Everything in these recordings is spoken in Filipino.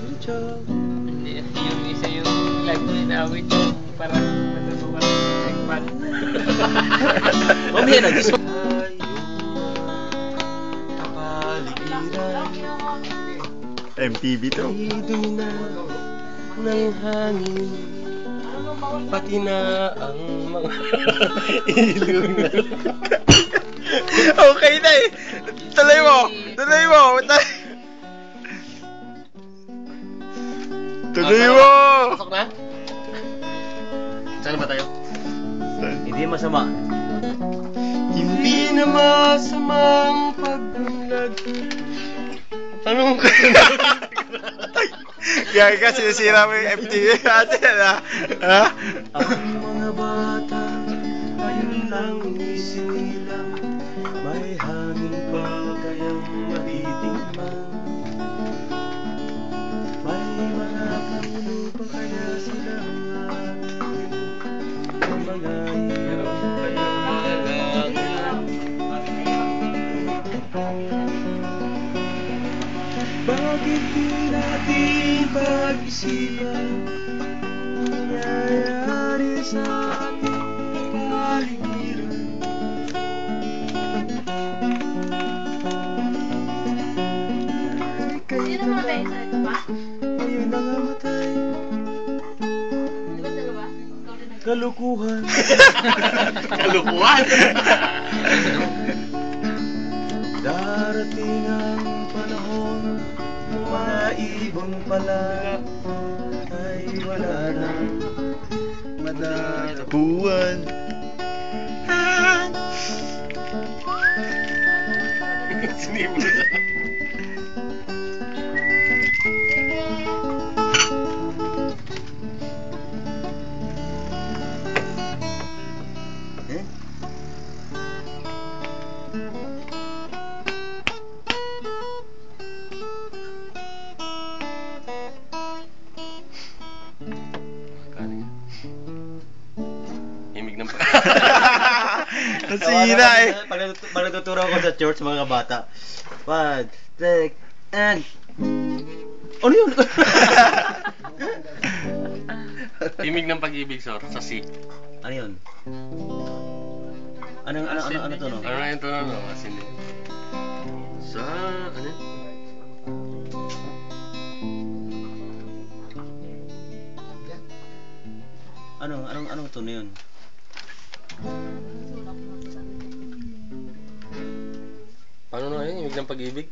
Hindi, yung isa yung lago inawit yung parang matutulungan ng checkpad. Mamaya na, gusto. MTV to. Na ng hangin, pati na ang mga ilungan. Okay na eh. Tuloy mo. Tuloy mo. Tuloy mo. Pasok na? Saan ba tayo? Hindi masama. Hindi na masamang pagbulag. Tanong ka Kaya ka sinisira mo yung MTV natin ha? Ha? Ang mga bata, ayun lang isinilang. May hangin pa kayang matitingnan. May mga puno pa kaya silang atin. May mga ilaw kayang malangin. Bakit di natin pag-isipan nangyayari sa ating paligiran? Sino mga beso? Ito ba? Ngayon nangamatay. Di ba dalawa? Kalukuhan. Kalukuhan? Darating ang panahon, mga ibon pala ay wala na Madadapuan. Sinibol. Himig ng Nasira eh. Pag natuturo ako sa church, mga bata. 1, 2, and... Ano yun? Himig ng pag-ibig, sir, sa C. Ano yun? Ano to, no? Ano na yung tono, no? Asin din. Sa... ano yun? Anong tono yun? Paano na yun? Himig ng pag-ibig?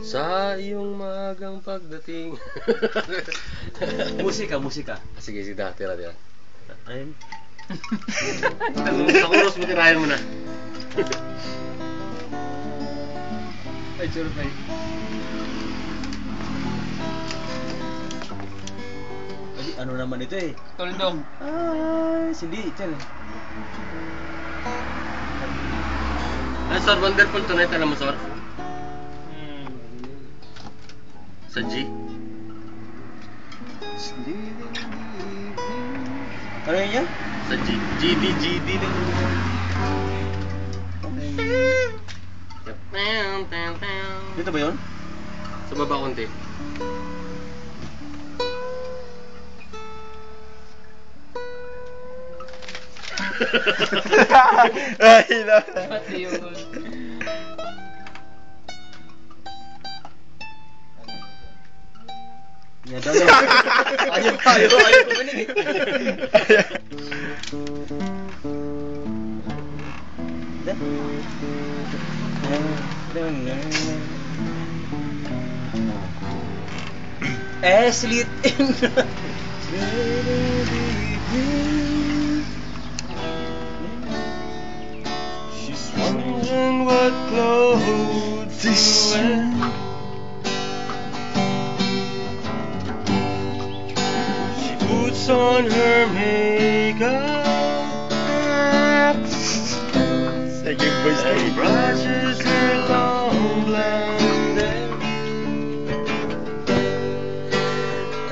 Sa iyong maagang pagdating. Musika. Sige, tira. Ayun. Sa chorus mo, tirayan mo na. Ay, survey. Ay, ano naman ito eh? Tuldong. Ay, hindi. Ito eh. Ano, sir? Wonderful Tonight, alam mo, sir? Sa G? Ano yun yan? Sa G. GD na. Dito ba yun? Sa baba konti. Ay, no. Pati yung... Yan daw yun. Ayaw ko binig eh. Slit in She's wondering what clothes to wear. She puts on her makeup Second voice na and brushes her long blonde hair.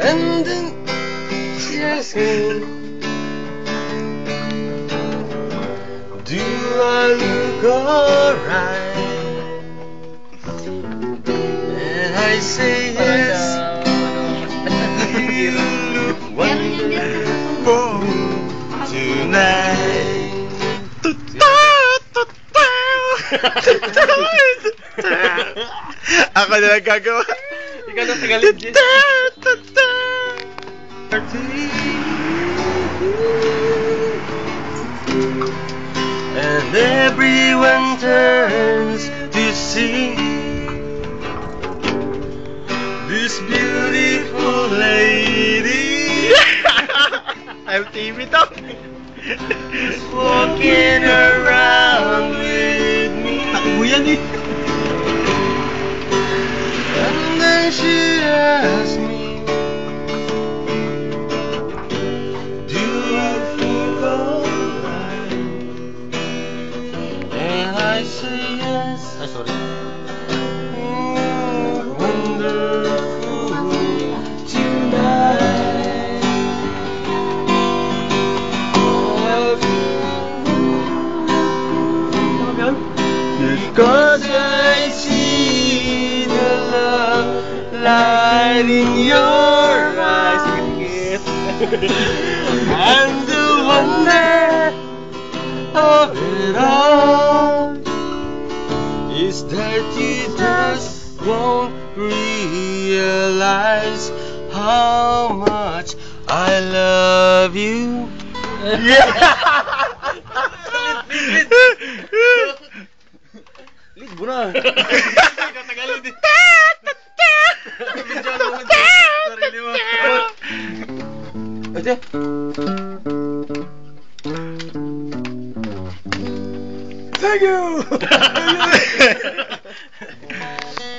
And then she asks me, do I look alright? And I say yes, Ako na lang gagawa. Ikaw na tagalog din. And everyone turns to see this beautiful lady MTV to. walking around with me. Takbo yan eh. And then she asked me, do you feel alright? And I say yes. Ay, sorry. Wonderful tonight. Because I see the love light in your eyes. And the wonder of it all is that you just won't realize how much I love you. Lead mo na. Tagalog din. Sarili mo. Ate. Thank you.